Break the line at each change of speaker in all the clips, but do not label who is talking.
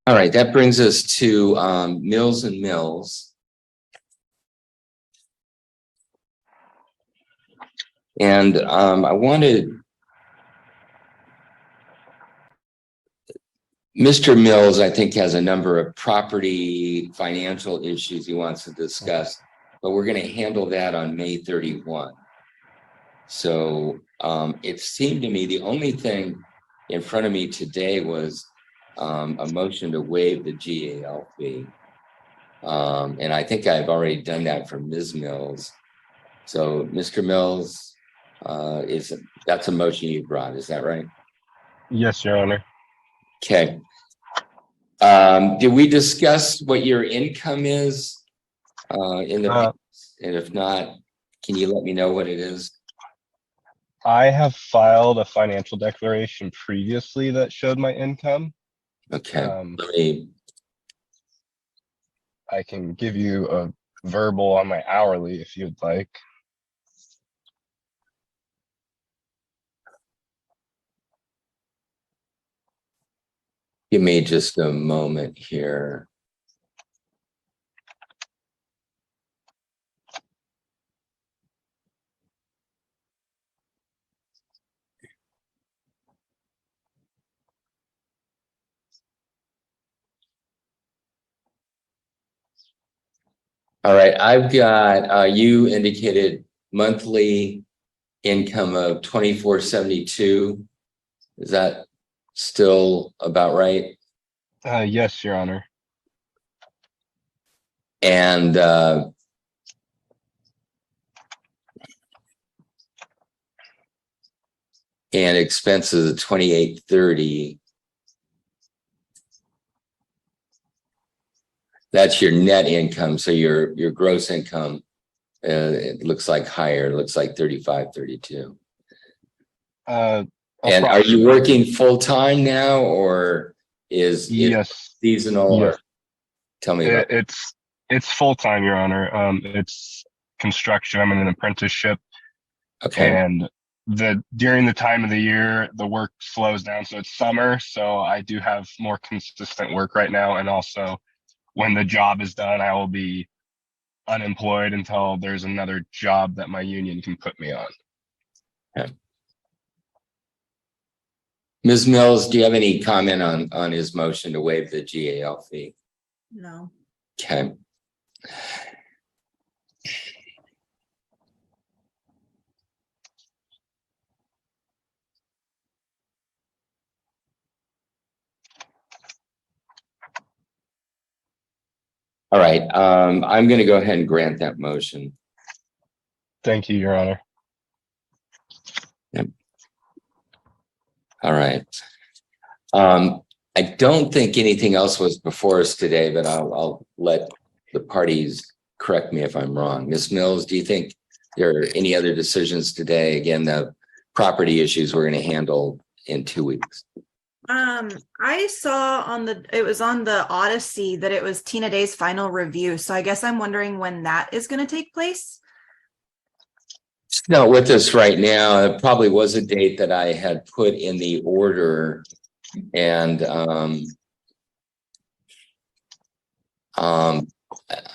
All right, that brings us to Mills and Mills. And I wanted Mr. Mills, I think, has a number of property financial issues he wants to discuss, but we're going to handle that on May 31. So it seemed to me the only thing in front of me today was a motion to waive the GAL fee. And I think I've already done that for Ms. Mills. So Mr. Mills, that's a motion you brought, is that right?
Yes, Your Honor.
Okay. Did we discuss what your income is in the past? And if not, can you let me know what it is?
I have filed a financial declaration previously that showed my income.
Okay.
I can give you a verbal on my hourly if you'd like.
Give me just a moment here. All right, I've got, you indicated monthly income of $24.72. Is that still about right?
Yes, Your Honor.
And expenses of $28.30. That's your net income. So your gross income, it looks like higher. It looks like $35.32. And are you working full time now, or is it seasonal?
Yes.
Or tell me about
it. It's full time, Your Honor. It's construction. I'm in an apprenticeship.
Okay.
And during the time of the year, the work slows down. So it's summer. So I do have more consistent work right now. And also when the job is done, I will be unemployed until there's another job that my union can put me on.
Okay. Ms. Mills, do you have any comment on his motion to waive the GAL fee?
No.
Okay. All right, I'm going to go ahead and grant that motion.
Thank you, Your Honor.
Yep. All right. I don't think anything else was before us today, but I'll let the parties correct me if I'm wrong. Ms. Mills, do you think there are any other decisions today? Again, the property issues we're going to handle in 2 weeks.
I saw it was on the Odyssey that it was Tina Day's final review. So I guess I'm wondering when that is going to take place.
It's not with us right now. It probably was a date that I had put in the order, and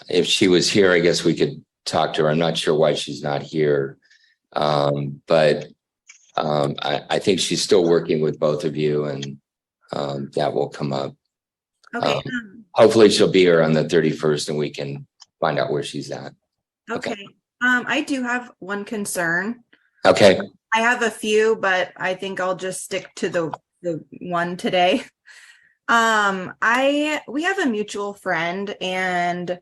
if she was here, I guess we could talk to her. I'm not sure why she's not here, but I think she's still working with both of you, and that will come up.
Okay.
Hopefully she'll be here on the 31st and we can find out where she's at.
Okay. I do have one concern.
Okay.
I have a few, but I think I'll just stick to the one today. We have a mutual friend, and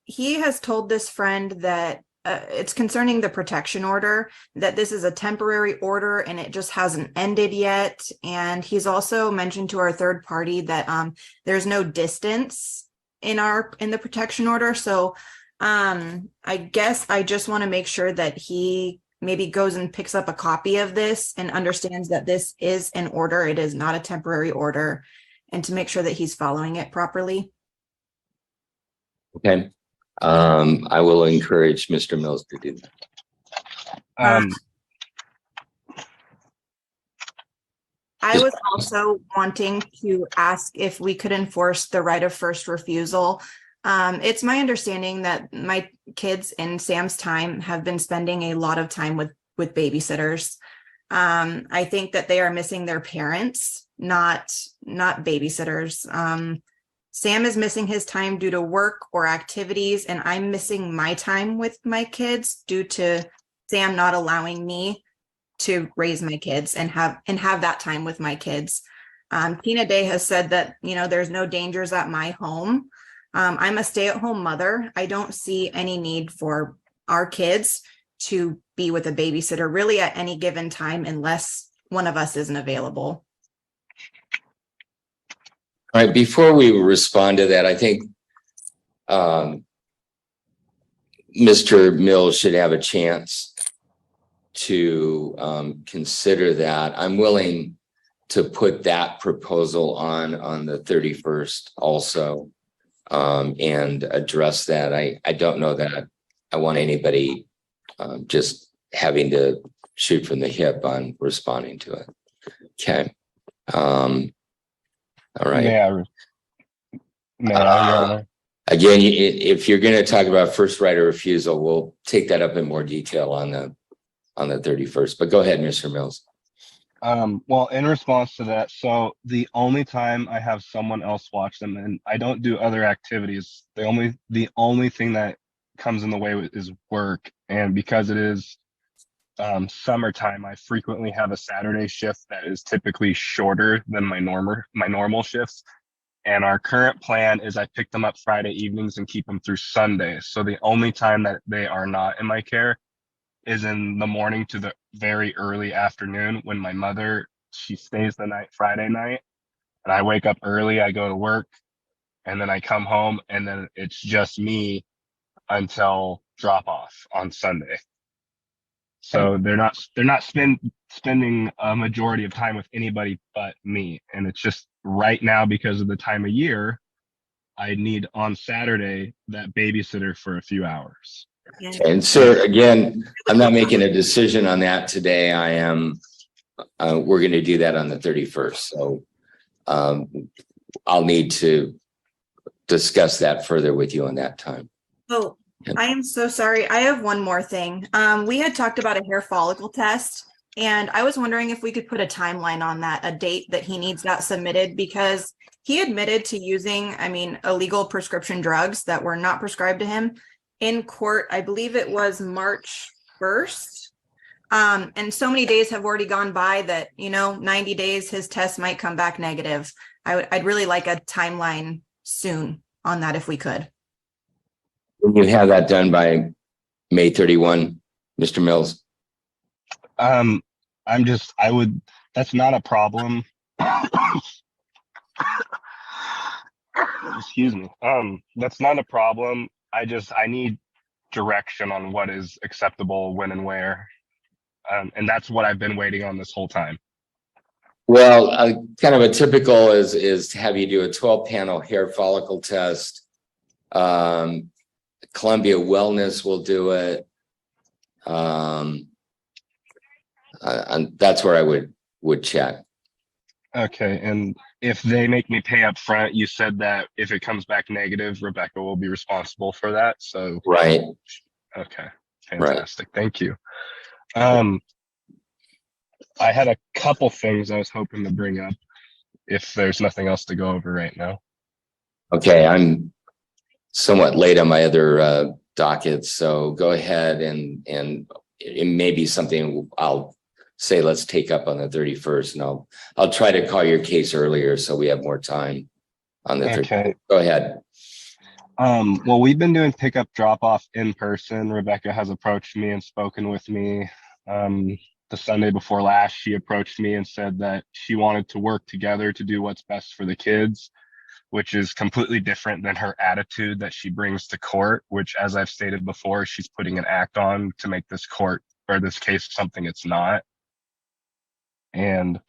he has told this friend that it's concerning the protection order, that this is a temporary order and it just hasn't ended yet. And he's also mentioned to our third party that there's no distance in the protection order. So I guess I just want to make sure that he maybe goes and picks up a copy of this and understands that this is an order. It is not a temporary order, and to make sure that he's following it properly.
Okay. I will encourage Mr. Mills to do that.
I was also wanting to ask if we could enforce the right of first refusal. It's my understanding that my kids in Sam's time have been spending a lot of time with babysitters. I think that they are missing their parents, not babysitters. Sam is missing his time due to work or activities, and I'm missing my time with my kids due to Sam not allowing me to raise my kids and have that time with my kids. Tina Day has said that, there's no dangers at my home. I'm a stay-at-home mother. I don't see any need for our kids to be with a babysitter really at any given time unless one of us isn't available.
All right, before we respond to that, I think Mr. Mills should have a chance to consider that. I'm willing to put that proposal on the 31st also and address that. I don't know that I want anybody just having to shoot from the hip on responding to it. Okay. All right.
May I, Your Honor?
Again, if you're going to talk about first right of refusal, we'll take that up in more detail on the 31st. But go ahead, Mr. Mills.
Well, in response to that, so the only time I have someone else watch them, and I don't do other activities, the only thing that comes in the way is work. And because it is summertime, I frequently have a Saturday shift that is typically shorter than my normal shifts. And our current plan is I pick them up Friday evenings and keep them through Sunday. So the only time that they are not in my care is in the morning to the very early afternoon when my mother, she stays the night Friday night, and I wake up early, I go to work, and then I come home, and then it's just me until drop off on Sunday. So they're not spending a majority of time with anybody but me. And it's just right now, because of the time of year, I need on Saturday that babysitter for a few hours.
And sir, again, I'm not making a decision on that today. I am, we're going to do that on the 31st. So I'll need to discuss that further with you on that time.
Oh, I am so sorry. I have one more thing. We had talked about a hair follicle test, and I was wondering if we could put a timeline on that, a date that he needs that submitted, because he admitted to using, illegal prescription drugs that were not prescribed to him in court. I believe it was March 1st. And so many days have already gone by that, 90 days, his test might come back negative. I'd really like a timeline soon on that if we could.
Will you have that done by May 31, Mr. Mills?
That's not a problem. Excuse me. That's not a problem. I need direction on what is acceptable, when and where. And that's what I've been waiting on this whole time.
Well, kind of a typical is to have you do a 12-panel hair follicle test. Columbia Wellness will do it. And that's where I would check.
Okay, and if they make me pay up front, you said that if it comes back negative, Rebecca will be responsible for that. So
right.
Okay, fantastic. Right. Thank you. I had a couple things I was hoping to bring up, if there's nothing else to go over right now.
Okay, I'm somewhat late on my other dockets, so go ahead and it may be something I'll say let's take up on the 31st, and I'll try to call your case earlier so we have more time on the 31st. Okay. Go ahead.
Well, we've been doing pickup drop off in person. Rebecca has approached me and spoken with me. The Sunday before last, she approached me and said that she wanted to work together to do what's best for the kids, which is completely different than her attitude that she brings to court, which, as I've stated before, she's putting an act on to make this court or this case something it's not. And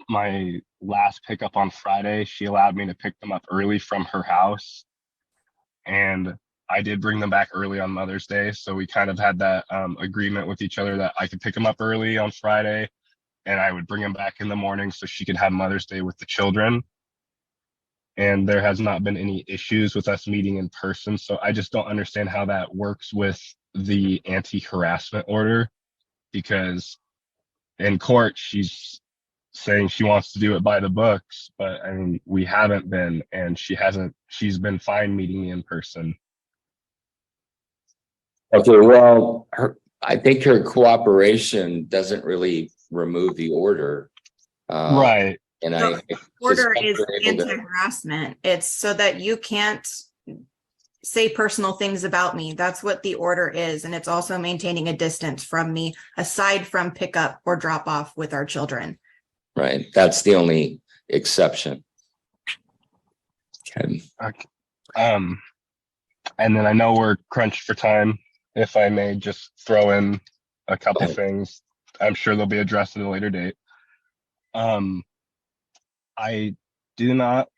my last pickup on Friday, she allowed me to pick them up early from her house. And I did bring them back early on Mother's Day. So we kind of had that agreement with each other that I could pick them up early on Friday. and I would bring him back in the morning so she could have Mother's Day with the children. And there has not been any issues with us meeting in person. So I just don't understand how that works with the anti-harassment order, because in court, she's saying she wants to do it by the books, but I mean, we haven't been, and she's been fine meeting me in person.
Okay, well, I think her cooperation doesn't really remove the order.
Right.
And
The
I
order
suspect
is
we're able to-
anti-harassment. It's so that you can't say personal things about me. That's what the order is. And it's also maintaining a distance from me, aside from pickup or drop off with our children.
Right, that's the only exception. Okay.
Okay. And then I know we're crunched for time. If I may just throw in a couple things, I'm sure they'll be addressed at a later date. I do not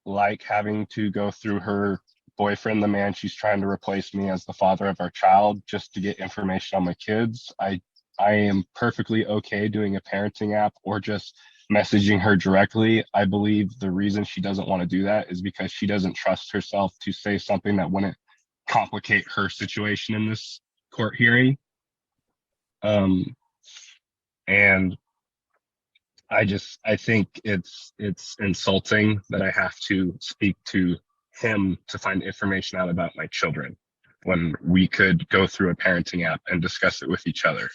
like having to go through her boyfriend, the man she's trying to replace me as the father of our child, just to get information on my kids. I am perfectly okay doing a parenting app or just messaging her directly. I believe the reason she doesn't want to do that is because she doesn't trust herself to say something that wouldn't complicate her situation in this court hearing. And I think it's insulting that I have to speak to him to find information out about my children when we could go through a parenting app and discuss it with each other.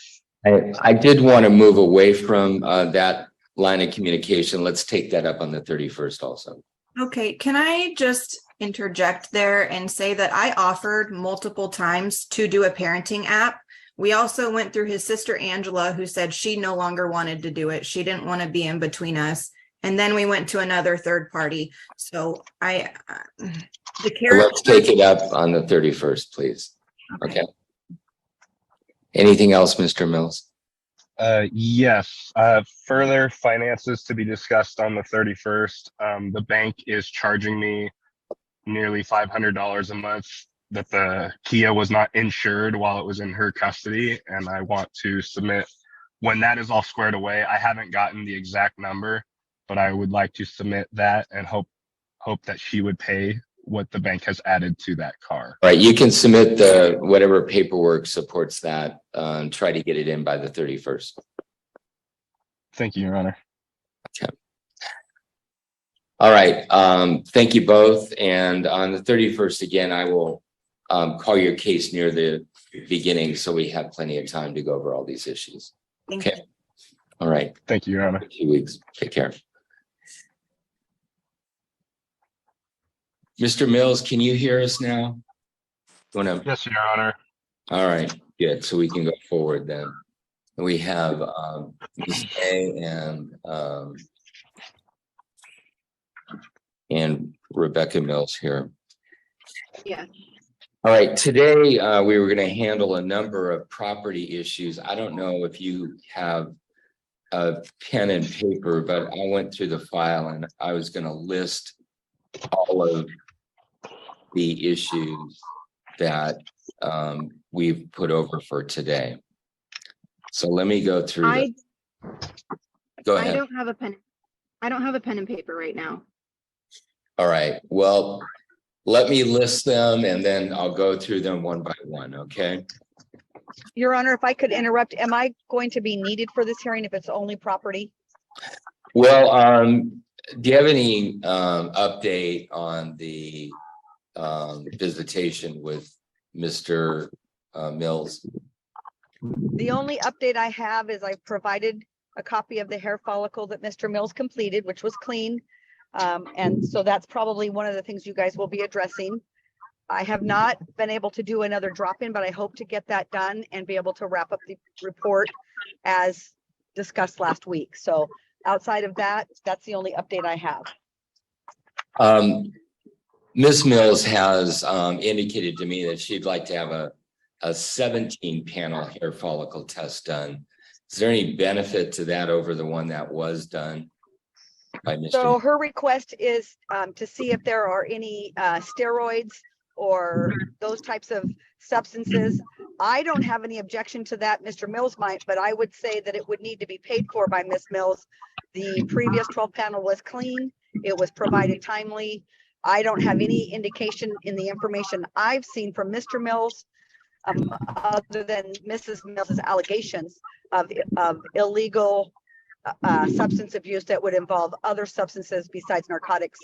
I did want to move away from that line of communication. Let's take that up on the 31st also.
Okay, can I just interject there and say that I offered multiple times to do a parenting app. We also went through his sister Angela, who said she no longer wanted to do it. She didn't want to be in between us. And then we went to another third party. So
Let's take it up on the 31st, please. Okay. Anything else, Mr. Mills?
Yes. Further finances to be discussed on the 31st. The bank is charging me nearly $500 a month that the Kia was not insured while it was in her custody. And I want to submit, when that is all squared away, I haven't gotten the exact number, but I would like to submit that and hope that she would pay what the bank has added to that car.
All right, you can submit the whatever paperwork supports that, try to get it in by the 31st.
Thank you, Your Honor.
Okay. All right, thank you both. And on the 31st, again, I will call your case near the beginning so we have plenty of time to go over all these issues. Okay. All right.
Thank you, Your Honor.
2 weeks. Take care. Mr. Mills, can you hear us now?
Yes, Your Honor.
All right, good. So we can go forward then. We have Ms. A and Rebecca Mills here.
Yeah.
All right, today we were going to handle a number of property issues. I don't know if you have a pen and paper, but I went through the file and I was going to list all of the issues that we've put over for today. So let me go through. Go ahead.
I don't have a pen. I don't have a pen and paper right now.
All right. Well, let me list them and then I'll go through them one by one. Okay.
Your Honor, if I could interrupt, am I going to be needed for this hearing if it's only property?
Well, do you have any update on the visitation with Mr. Mills?
The only update I have is I've provided a copy of the hair follicle that Mr. Mills completed, which was clean. And so that's probably one of the things you guys will be addressing. I have not been able to do another drop-in, but I hope to get that done and be able to wrap up the report as discussed last week. So outside of that, that's the only update I have.
Ms. Mills has indicated to me that she'd like to have a 17 panel hair follicle test done. Is there any benefit to that over the one that was done by Mr.
So her request is to see if there are any steroids or those types of substances I don't have any objection to that. Mr. Mills might, but I would say that it would need to be paid for by Ms. Mills. The previous 12 panel was clean. It was provided timely. I don't have any indication in the information I've seen from Mr. Mills, other than Mrs. Mills's allegations of illegal substance abuse that would involve other substances besides narcotics.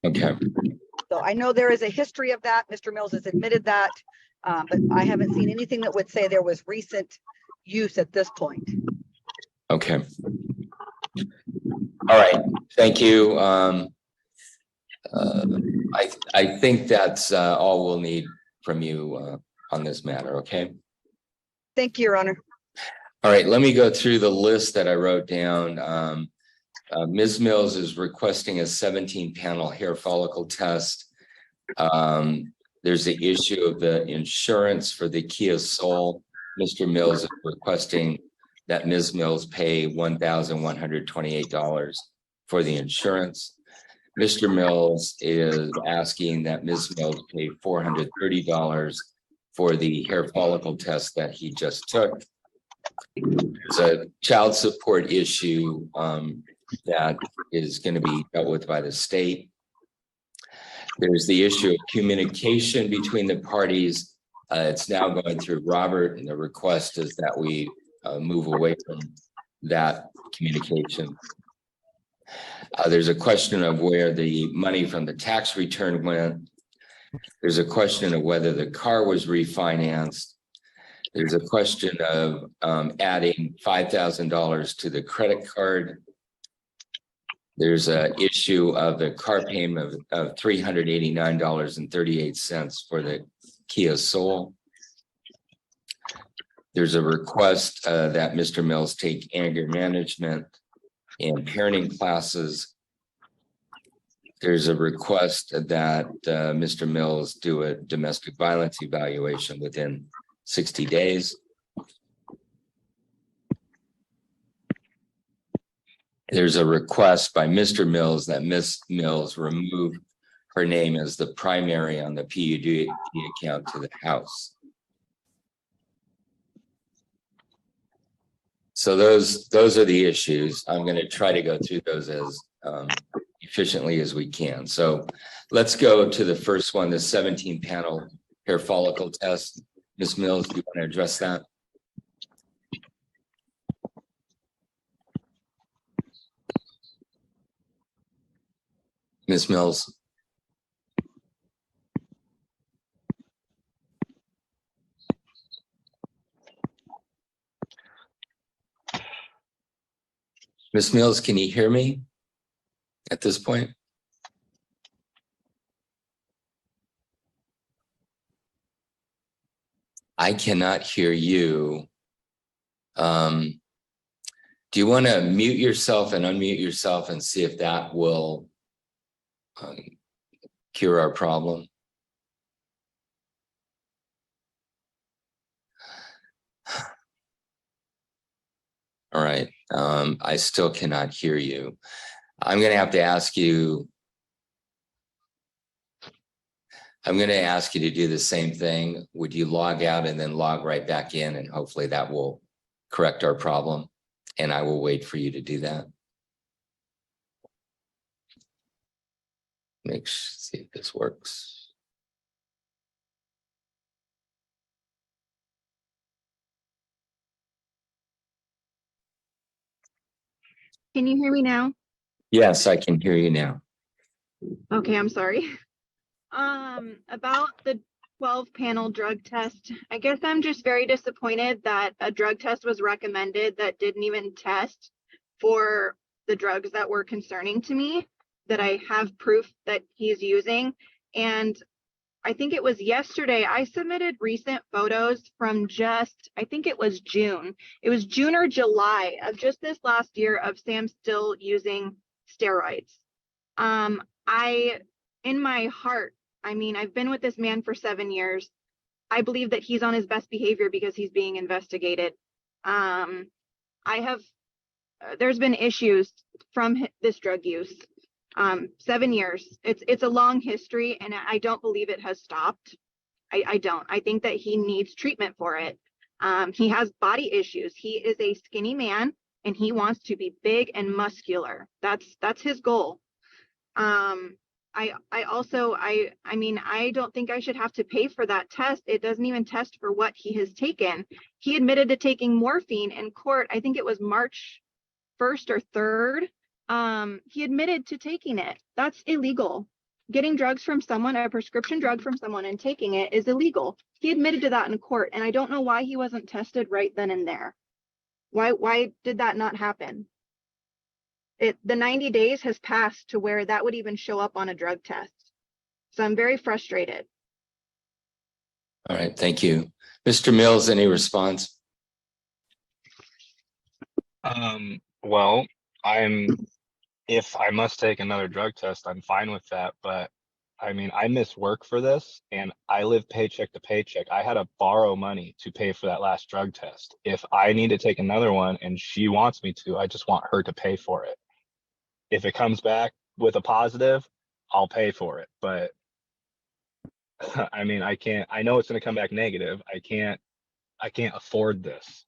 Okay.
So I know there is a history of that. Mr. Mills has admitted that, but I haven't seen anything that would say there was recent use at this point.
Okay. All right. Thank you. I think that's all we'll need from you on this matter. Okay.
Thank you, Your Honor.
All right. Let me go through the list that I wrote down. Ms. Mills is requesting a 17-panel hair follicle test. There's the issue of the insurance for the Kia Soul. Mr. Mills is requesting that Ms. Mills pay $1,128 for the insurance. Mr. Mills is asking that Ms. Mills pay $430 for the hair follicle test that he just took. There's a child support issue that is going to be dealt with by the state. There's the issue of communication between the parties. It's now going through Robert, and the request is that we move away from that communication. There's a question of where the money from the tax return went. There's a question of whether the car was refinanced. There's a question of adding $5,000 to the credit card. There's an issue of the car payment of $389.38 for the Kia Soul. There's a request that Mr. Mills take anger management and parenting classes. There's a request that Mr. Mills do a domestic violence evaluation within 60 days. There's a request by Mr. Mills that Ms. Mills remove her name as the primary on the PUD account to the house. So those are the issues. I'm going to try to go through those as efficiently as we can. So let's go to the first one, the 17-panel hair follicle test. Ms. Mills, do you want to address that? Ms. Mills. Ms. Mills, can you hear me at this point? I cannot hear you. Do you want to mute yourself and unmute yourself and see if that will cure our problem? All right. I still cannot hear you. I'm going to have to ask you. I'm going to ask you to do the same thing. Would you log out and then log right back in, and hopefully that will correct our problem, and I will wait for you to do that. See if this works.
Can you hear me now?
Yes, I can hear you now.
Okay, I'm sorry. About the 12-panel drug test, I guess I'm just very disappointed that a drug test was recommended that didn't even test for the drugs that were concerning to me, that I have proof that he's using. And I think it was yesterday, I submitted recent photos from I think it was June. It was June or July of just this last year of Sam still using steroids. In my heart, I mean, I've been with this man for 7 years. I believe that he's on his best behavior because he's being investigated. There's been issues from this drug use. 7 years. It's a long history, and I don't believe it has stopped. I don't. I think that he needs treatment for it. He has body issues. He is a skinny man and he wants to be big and muscular. That's his goal. I mean, I don't think I should have to pay for that test. It doesn't even test for what he has taken. He admitted to taking morphine in court. I think it was March 1st or 3rd. He admitted to taking it. That's illegal. Getting drugs from someone, a prescription drug from someone and taking it is illegal. He admitted to that in court, and I don't know why he wasn't tested right then and there. Why did that not happen? The 90 days has passed to where that would even show up on a drug test. So I'm very frustrated.
All right, thank you. Mr. Mills, any response?
Well, if I must take another drug test, I'm fine with that. But I mean, I miss work for this and I live paycheck to paycheck. I had to borrow money to pay for that last drug test. If I need to take another one and she wants me to, I just want her to pay for it. If it comes back with a positive, I'll pay for it. But I mean, I know it's going to come back negative. I can't afford this.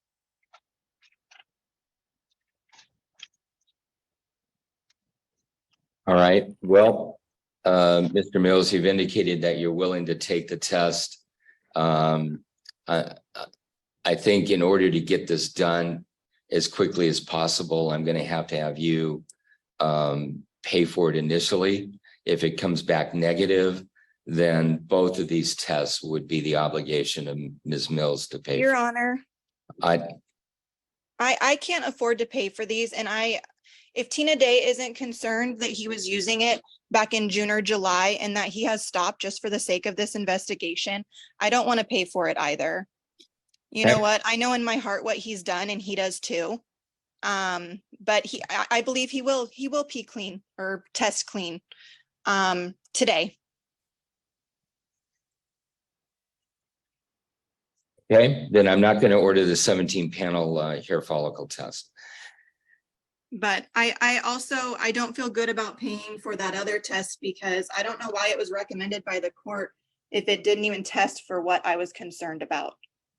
All right, well, Mr. Mills, you've indicated that you're willing to take the test. I think in order to get this done as quickly as possible, I'm going to have you pay for it initially. If it comes back negative, then both of these tests would be the obligation of Ms. Mills to pay.
Your Honor,
I
can't afford to pay for these, and if Tina Day isn't concerned that he was using it back in June or July and that he has stopped just for the sake of this investigation, I don't want to pay for it either. You know what? I know in my heart what he's done, and he does too. But I believe he will pee clean or test clean today.
Okay, then I'm not going to order the 17 panel hair follicle test.
But I don't feel good about paying for that other test because I don't know why it was recommended by the court if it didn't even test for what I was concerned about.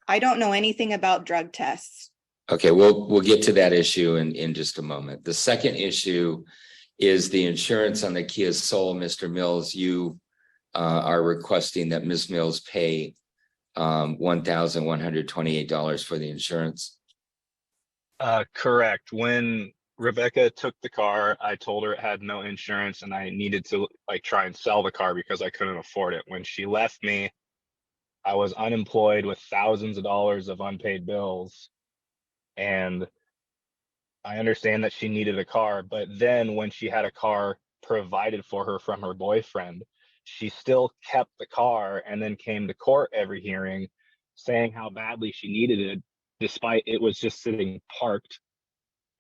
I don't know anything about drug tests.
Okay, we'll get to that issue in just a moment. The second issue is the insurance on the Kia Soul. Mr. Mills, you are requesting that Ms. Mills pay $1,128 for the insurance.
Correct. When Rebecca took the car, I told her it had no insurance and I needed to try and sell the car because I couldn't afford it. When she left me, I was unemployed with thousands of dollars of unpaid bills. And I understand that she needed a car, but then when she had a car provided for her from her boyfriend, she still kept the car and then came to court every hearing saying how badly she needed it, despite it was just sitting parked.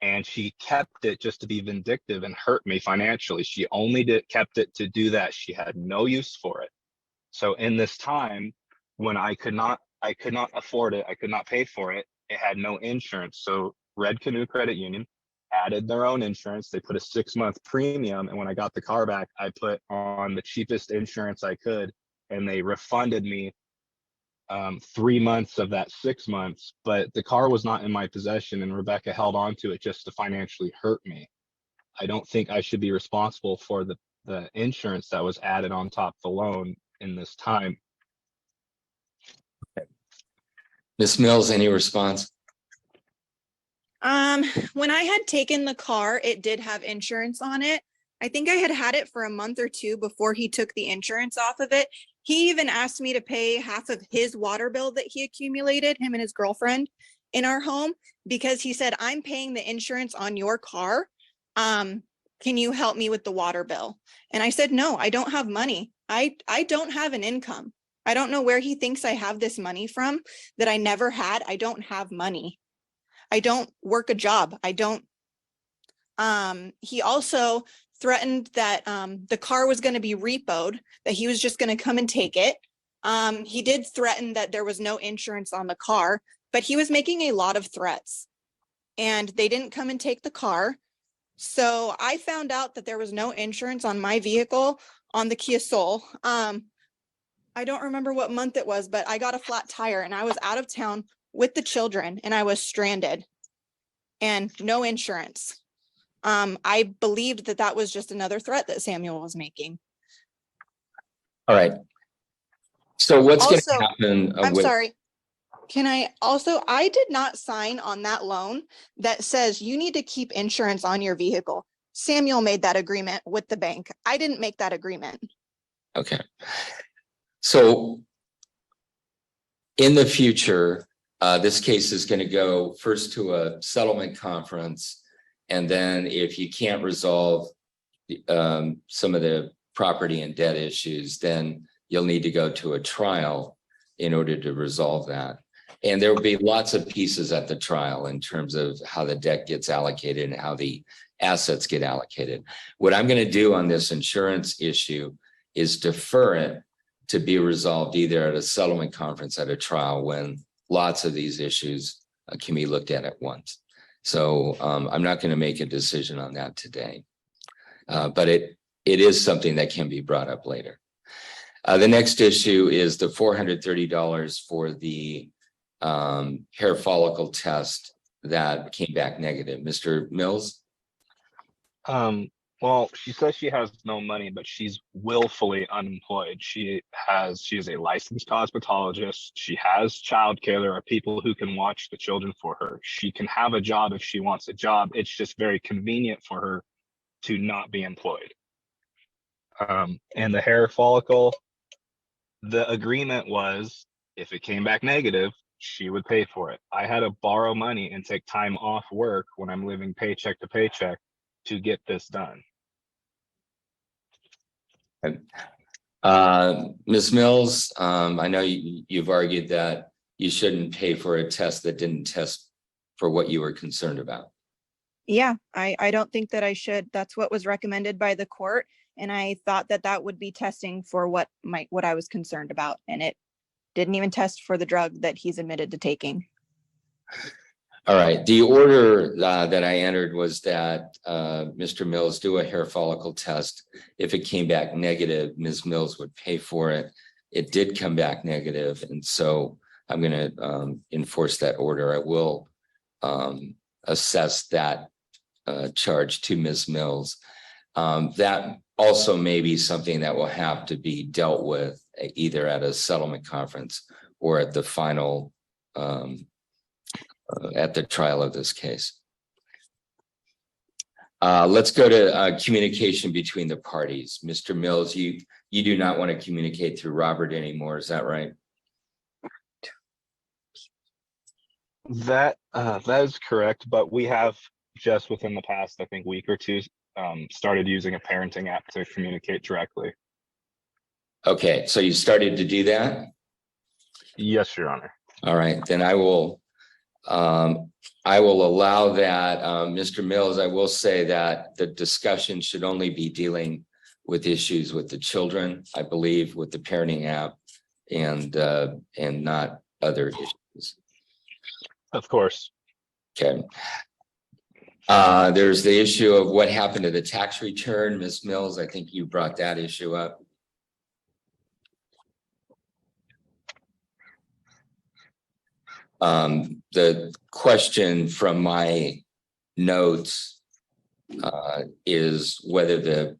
And she kept it just to be vindictive and hurt me financially. She only kept it to do that. She had no use for it. So in this time when I could not afford it, I could not pay for it, it had no insurance. So Red Canoe Credit Union added their own insurance. They put a 6-month premium. And when I got the car back, I put on the cheapest insurance I could, and they refunded me 3 months of that 6 months, but the car was not in my possession and Rebecca held on to it just to financially hurt me. I don't think I should be responsible for the insurance that was added on top of the loan in this time.
Ms. Mills, any response?
When I had taken the car, it did have insurance on it. I think I had it for a month or two before he took the insurance off of it. He even asked me to pay half of his water bill that he accumulated, him and his girlfriend, in our home, because he said, I'm paying the insurance on your car. Can you help me with the water bill? And I said, no, I don't have money. I don't have an income. I don't know where he thinks I have this money from that I never had. I don't have money. I don't work a job. I don't. He also threatened that the car was going to be repoed, that he was just going to come and take it. He did threaten that there was no insurance on the car, but he was making a lot of threats and they didn't come and take the car. So I found out that there was no insurance on my vehicle on the Kia Soul. I don't remember what month it was, but I got a flat tire and I was out of town with the children and I was stranded and no insurance. I believed that that was just another threat that Samuel was making.
All right. So what's going to
Also,
happen?
I'm sorry. I did not sign on that loan that says you need to keep insurance on your vehicle. Samuel made that agreement with the bank. I didn't make that agreement.
Okay. So in the future, this case is going to go first to a settlement conference. And then if you can't resolve some of the property and debt issues, then you'll need to go to a trial in order to resolve that. And there will be lots of pieces at the trial in terms of how the debt gets allocated and how the assets get allocated. What I'm going to do on this insurance issue is defer it to be resolved either at a settlement conference at a trial when lots of these issues can be looked at once. So I'm not going to make a decision on that today, but it is something that can be brought up later. The next issue is the $430 for the hair follicle test that came back negative. Mr. Mills?
Well, she says she has no money, but she's willfully unemployed. She is a licensed cosmetologist. She has childcare. There are people who can watch the children for her. She can have a job if she wants a job. It's just very convenient for her to not be employed. And the hair follicle, the agreement was if it came back negative, she would pay for it. I had to borrow money and take time off work when I'm living paycheck to paycheck to get this done.
Ms. Mills, I know you've argued that you shouldn't pay for a test that didn't test for what you were concerned about.
Yeah, I don't think that I should. That's what was recommended by the court. And I thought that that would be testing for what I was concerned about. And it didn't even test for the drug that he's admitted to taking.
All right. The order that I entered was that Mr. Mills do a hair follicle test. If it came back negative, Ms. Mills would pay for it. It did come back negative, and so I'm going to enforce that order. I will assess that charge to Ms. Mills. That also may be something that will have to be dealt with either at a settlement conference or at the final at the trial of this case. Let's go to communication between the parties. Mr. Mills, you do not want to communicate through Robert anymore, is that right?
That is correct, but we have just within the past, I think, week or two, started using a parenting app to communicate directly.
Okay, so you started to do that?
Yes, Your Honor.
All right, then I will allow that. Mr. Mills, I will say that the discussion should only be dealing with issues with the children, I believe, with the parenting app and not other issues.
Of course.
Okay. There's the issue of what happened to the tax return. Ms. Mills, I think you brought that issue up. The question from my notes is whether the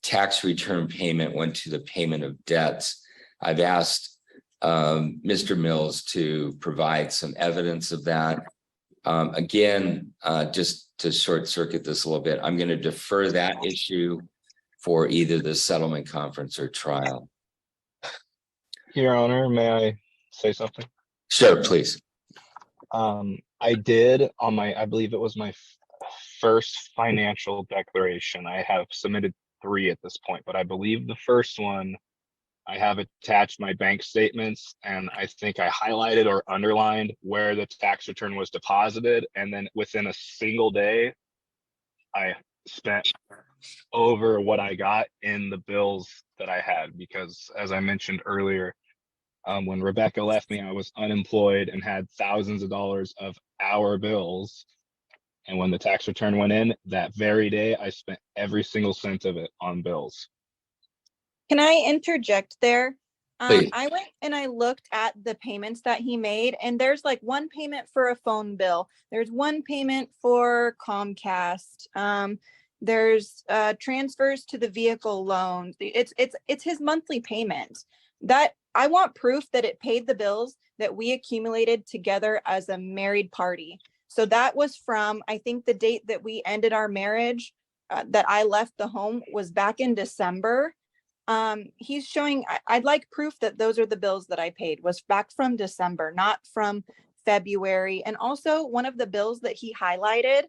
tax return payment went to the payment of debts. I've asked Mr. Mills to provide some evidence of that. Again, just to short circuit this a little bit, I'm going to defer that issue for either the settlement conference or trial.
Your Honor, may I say something?
Sure, please.
I did on I believe it was my first financial declaration. I have submitted 3 at this point, but I believe the first one, I have attached my bank statements, and I think I highlighted or underlined where the tax return was deposited. And then within a single day, I spent over what I got in the bills that I had, because as I mentioned earlier, when Rebecca left me, I was unemployed and had thousands of dollars of our bills. And when the tax return went in that very day, I spent every single cent of it on bills.
Can I interject there?
Please.
I went and I looked at the payments that he made, and there's like one payment for a phone bill. There's one payment for Comcast. There's transfers to the vehicle loan. It's his monthly payment. That I want proof that it paid the bills that we accumulated together as a married party. So that was from, I think the date that we ended our marriage, that I left the home was back in December. He's showing, I'd like proof that those are the bills that I paid was back from December, not from February. And also one of the bills that he highlighted,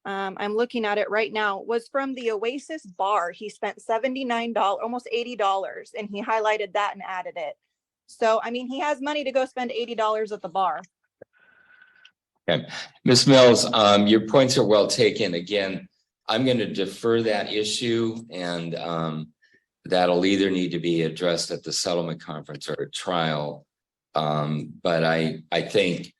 I'm looking at it right now, was from the Oasis bar. He spent $79, almost $80, and he highlighted that and added it. So, I mean, he has money to go spend $80 at the bar.
Okay, Ms. Mills, your points are well taken. Again, I'm going to defer that issue, and that'll either need to be addressed at the settlement conference or a trial. But I think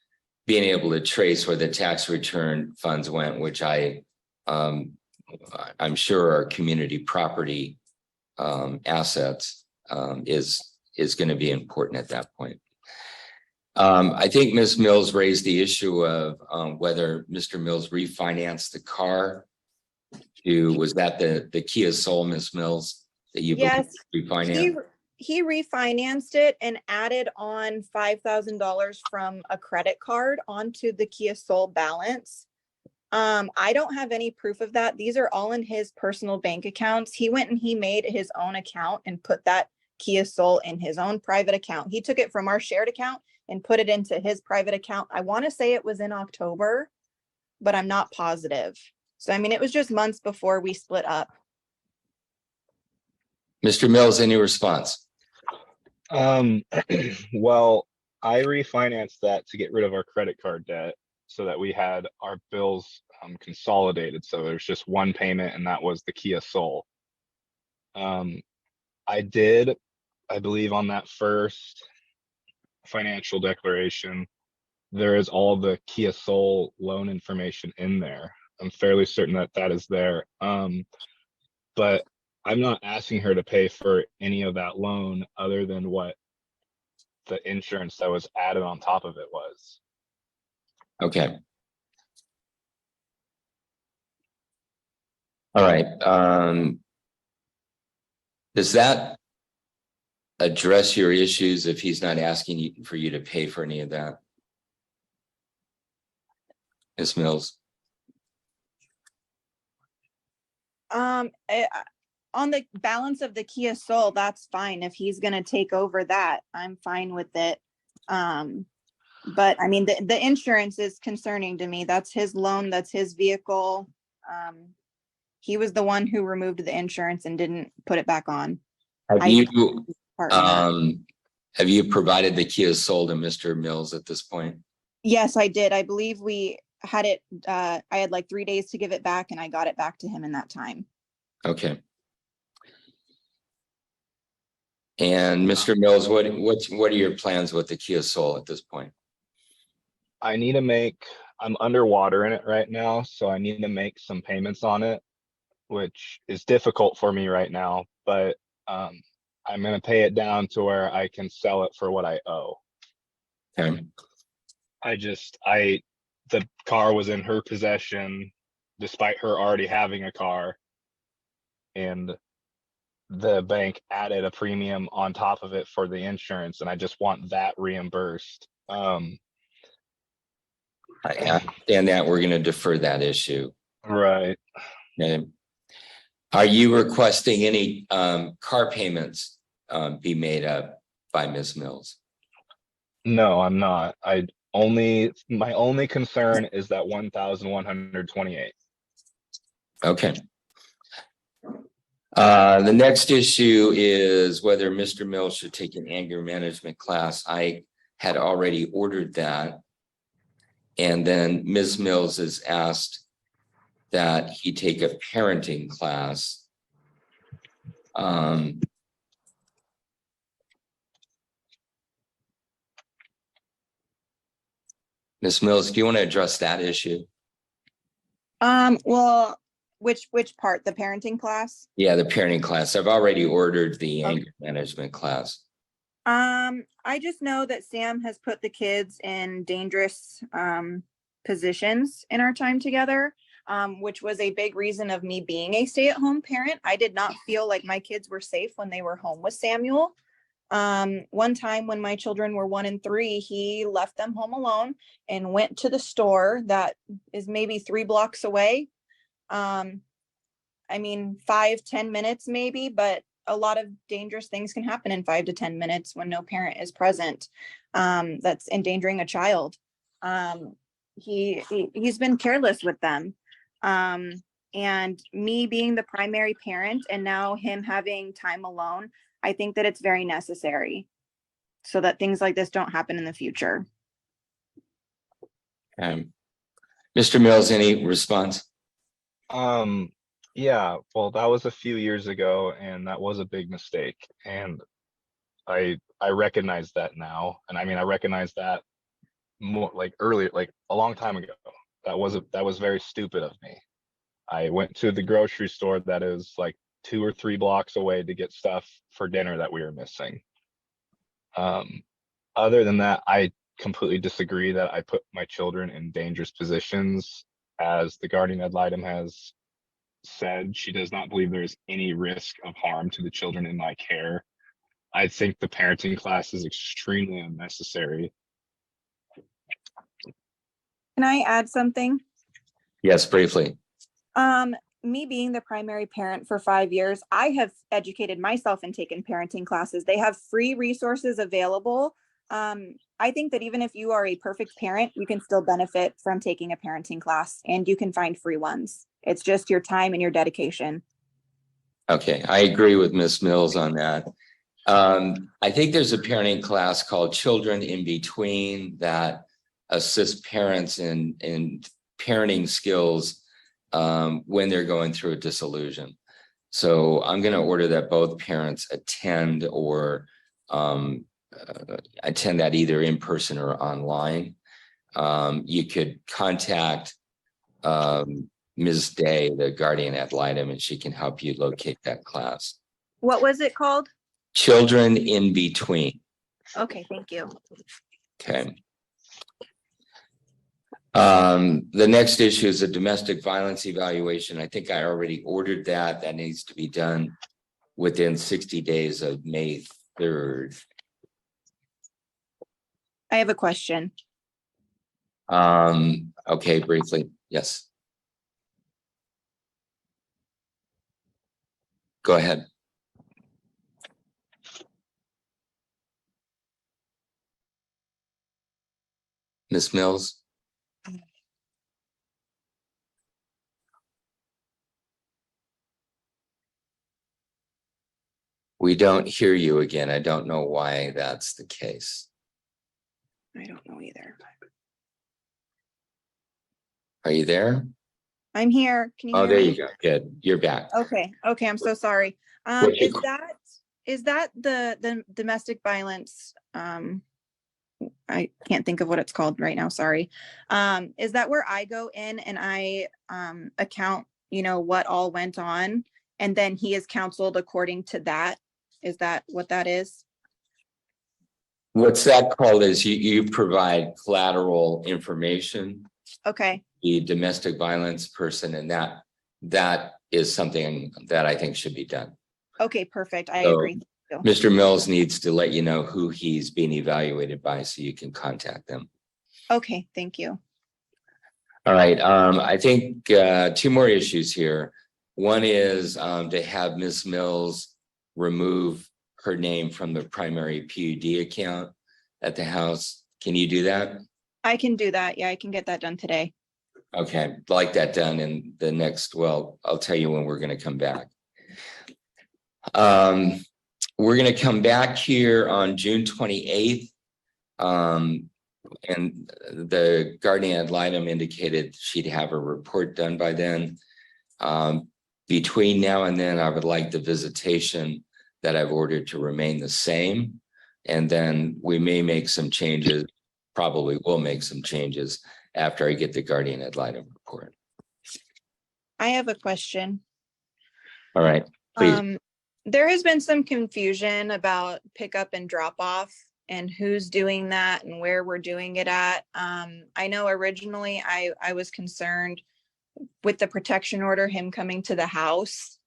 being able to trace where the tax return funds went, which I'm sure are community property assets, is going to be important at that point. I think Ms. Mills raised the issue of whether Mr. Mills refinanced the car. Was that the Kia Soul, Ms. Mills, that you
Yes,
refinanced?
he refinanced it and added on $5,000 from a credit card onto the Kia Soul balance. I don't have any proof of that. These are all in his personal bank accounts. He went and he made his own account and put that Kia Soul in his own private account. He took it from our shared account and put it into his private account. I want to say it was in October, but I'm not positive. So, I mean, it was just months before we split up.
Mr. Mills, any response?
Well, I refinanced that to get rid of our credit card debt so that we had our bills consolidated. So there's just one payment, and that was the Kia Soul. I believe on that first financial declaration, there is all the Kia Soul loan information in there. I'm fairly certain that that is there. But I'm not asking her to pay for any of that loan other than what the insurance that was added on top of it was.
Okay. All right. Does that address your issues if he's not asking you for you to pay for any of that? Ms. Mills?
On the balance of the Kia Soul, that's fine. If he's going to take over that, I'm fine with it. But I mean, the insurance is concerning to me. That's his loan. That's his vehicle. He was the one who removed the insurance and didn't put it back on.
Have you provided the Kia Soul to Mr. Mills at this point?
Yes, I did. I believe we had it. I had like 3 days to give it back, and I got it back to him in that time. Okay.
And Mr. Mills, what are your plans with the Kia Soul at this point?
I'm underwater in it right now, so I need to make some payments on it, which is difficult for me right now, but I'm going to pay it down to where I can sell it for what I owe.
Okay.
The car was in her possession despite her already having a car, and the bank added a premium on top of it for the insurance, and I just want that reimbursed.
I understand that. We're going to defer that issue.
Right.
Okay. Are you requesting any car payments be made up by Ms. Mills?
No, I'm not. My only concern is that 1,128.
Okay. The next issue is whether Mr. Mills should take an anger management class. I had already ordered that. And then Ms. Mills has asked that he take a parenting class. Ms. Mills, do you want to address that issue?
Well, which part? The parenting class?
Yeah, the parenting class. I've already ordered the anger management class.
I just know that Sam has put the kids in dangerous positions in our time together, which was a big reason of me being a stay-at-home parent. I did not feel like my kids were safe when they were home with Samuel. One time when my children were 1 and 3, he left them home alone and went to the store that is maybe 3 blocks away. I mean, 5-10 minutes maybe, but a lot of dangerous things can happen in 5 to 10 minutes when no parent is present. That's endangering a child. He's been careless with them. And me being the primary parent and now him having time alone, I think that it's very necessary so that things like this don't happen in the future.
Mr. Mills, any response?
Yeah, well, that was a few years ago, and that was a big mistake. And I recognize that now. And I mean, I recognize that more like earlier, like a long time ago. That was very stupid of me. I went to the grocery store that is like 2 or 3 blocks away to get stuff for dinner that we were missing. Other than that, I completely disagree that I put my children in dangerous positions. As the guardian ad litem has said, she does not believe there is any risk of harm to the children in my care. I think the parenting class is extremely unnecessary.
Can I add something?
Yes, briefly.
Me being the primary parent for 5 years, I have educated myself and taken parenting classes. They have free resources available. I think that even if you are a perfect parent, you can still benefit from taking a parenting class, and you can find free ones. It's just your time and your dedication.
Okay, I agree with Ms. Mills on that. I think there's a parenting class called Children in Between that assists parents in parenting skills when they're going through a disillusion. So I'm going to order that both parents attend or attend that either in person or online. You could contact Ms. Day, the guardian ad litem, and she can help you locate that class.
What was it called?
Children in Between.
Okay, thank you.
Okay. The next issue is a domestic violence evaluation. I think I already ordered that. That needs to be done within 60 days of May 3rd.
I have a question.
Okay, briefly, yes. Go ahead. Ms. Mills? We don't hear you again. I don't know why that's the case.
I don't know either.
Are you there?
I'm here. Can you
Oh,
hear
there
me?
you go. Good. You're back.
Okay, I'm so sorry.
What's your
Is that the domestic violence? I can't think of what it's called right now. Sorry. Is that where I go in and I account, what all went on, and then he is counseled according to that? Is that what that is?
What's that called is you provide collateral information,
Okay.
the domestic violence person, and that is something that I think should be done.
Okay, perfect. I
So,
agree.
Mr. Mills needs to let you know who he's being evaluated by so you can contact them.
Okay, thank you.
All right. I think 2 more issues here. One is to have Ms. Mills remove her name from the primary PUD account at the house. Can you do that?
I can do that. Yeah, I can get that done today.
Okay, like that done in the next, well, I'll tell you when we're going to come back. We're going to come back here on June 28th. And the guardian ad litem indicated she'd have a report done by then. Between now and then, I would like the visitation that I've ordered to remain the same. And then we may make some changes, probably will make some changes after I get the guardian ad litem report.
I have a question.
All right, please.
There has been some confusion about pickup and drop off and who's doing that and where we're doing it at. I know originally I was concerned with the protection order, him coming to the house.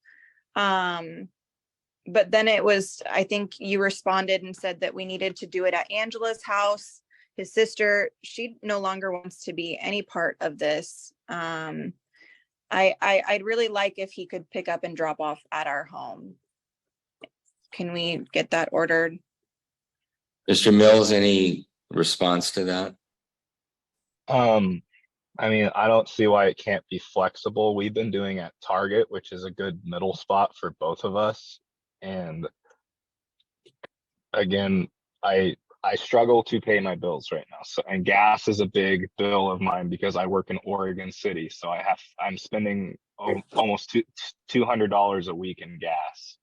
But then it was, I think you responded and said that we needed to do it at Angela's house. His sister, she no longer wants to be any part of this. I'd really like if he could pick up and drop off at our home. Can we get that ordered?
Mr. Mills, any response to that?
I mean, I don't see why it can't be flexible. We've been doing at Target, which is a good middle spot for both of us. And again, I struggle to pay my bills right now. So, and gas is a big bill of mine because I work in Oregon City. So I'm spending almost $200 a week in gas.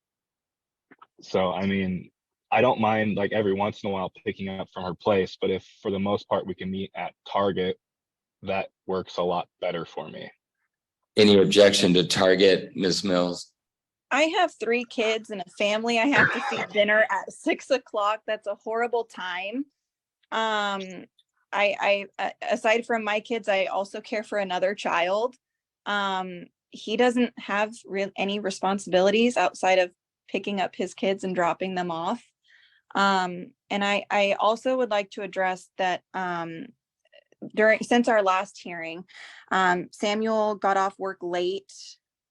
So, I mean, I don't mind like every once in a while picking up from her place, but if for the most part we can meet at Target, that works a lot better for me.
Any objection to Target, Ms. Mills?
I have 3 kids and a family. I have to feed dinner at 6 o'clock. That's a horrible time. I aside from my kids, I also care for another child. He doesn't have any responsibilities outside of picking up his kids and dropping them off. And I also would like to address that since our last hearing, Samuel got off work late,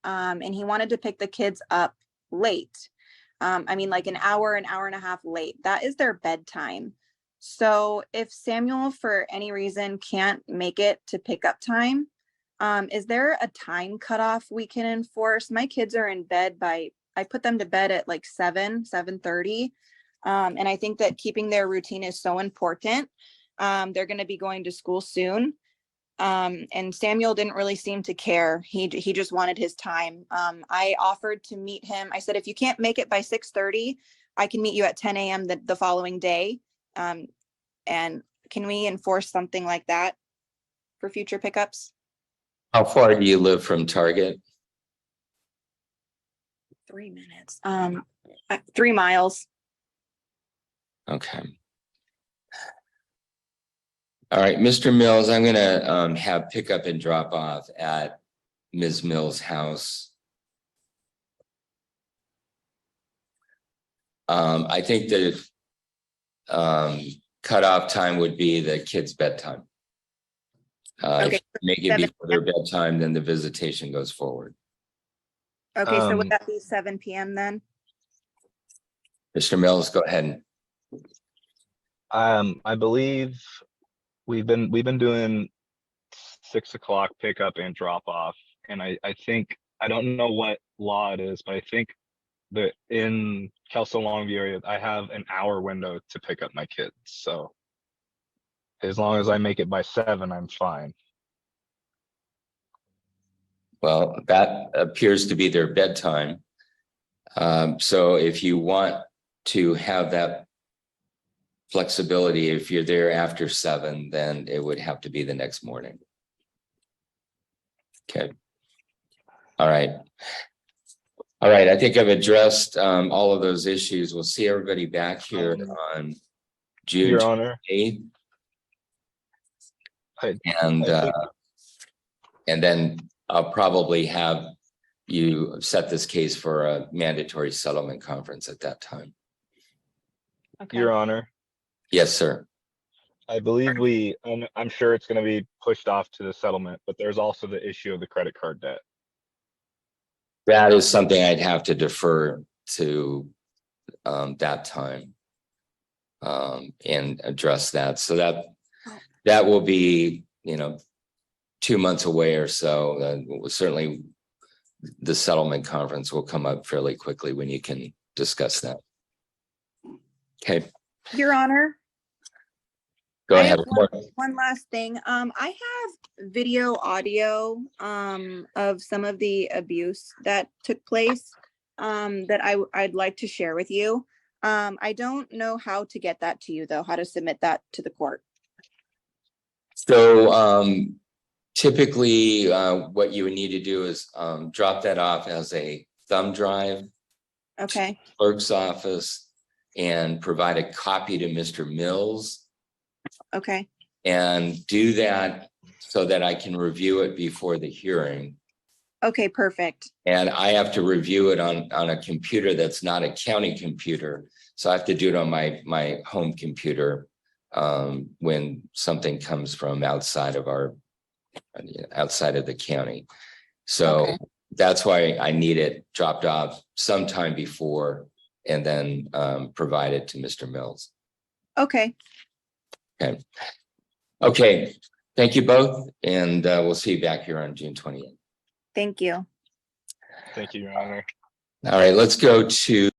and he wanted to pick the kids up late. I mean, like an hour and a half late. That is their bedtime. So if Samuel, for any reason, can't make it to pickup time, is there a time cutoff we can enforce? My kids are in bed I put them to bed at like 7:30. And I think that keeping their routine is so important. They're going to be going to school soon. And Samuel didn't really seem to care. He just wanted his time. I offered to meet him. I said, if you can't make it by 6:30, I can meet you at 10 a.m. the following day. And can we enforce something like that for future pickups?
How far do you live from Target?
3 minutes. 3 miles.
Okay. All right, Mr. Mills, I'm gonna have pickup and drop off at Ms. Mills' house. I think the cutoff time would be the kids' bedtime. If
Okay.
you make it
7
before their bedtime, then the visitation goes forward.
Okay, so would that be 7 p.m. then?
Mr. Mills, go ahead.
I believe we've been doing 6 o'clock pickup and drop off, and I think, I don't know what law it is, but I think that in Kelso Longview area, I have an hour window to pick up my kids. So as long as I make it by 7, I'm fine.
Well, that appears to be their bedtime. So if you want to have that flexibility, if you're there after 7, then it would have to be the next morning. Okay. All right. All right. I think I've addressed all of those issues. We'll see everybody back here on June
Your Honor,
8th.
I
And
think-
and then I'll probably have you set this case for a mandatory settlement conference at that time.
Okay.
Your Honor,
Yes, sir.
I believe I'm sure it's going to be pushed off to the settlement, but there's also the issue of the credit card debt.
That is something I'd have to defer to that time and address that. So that will be, 2 months away or so. Certainly the settlement conference will come up fairly quickly when you can discuss that. Okay,
Your Honor.
go
I
ahead.
have one last thing. I have video, audio, of some of the abuse that took place, that I'd like to share with you. I don't know how to get that to you though, how to submit that to the court.
So typically what you would need to do is drop that off as a thumb drive
Okay,
clerk's office and provide a copy to Mr. Mills
okay,
and do that so that I can review it before the hearing.
okay, perfect.
And I have to review it on a computer that's not a county computer. So I have to do it on my home computer when something comes from outside of the county. So
Okay.
that's why I need it dropped off sometime before and then provided to Mr. Mills.
Okay,
Okay, thank you both, and we'll see you back here on June 28th.
thank you.
Thank you, Your Honor.
All right, let's go to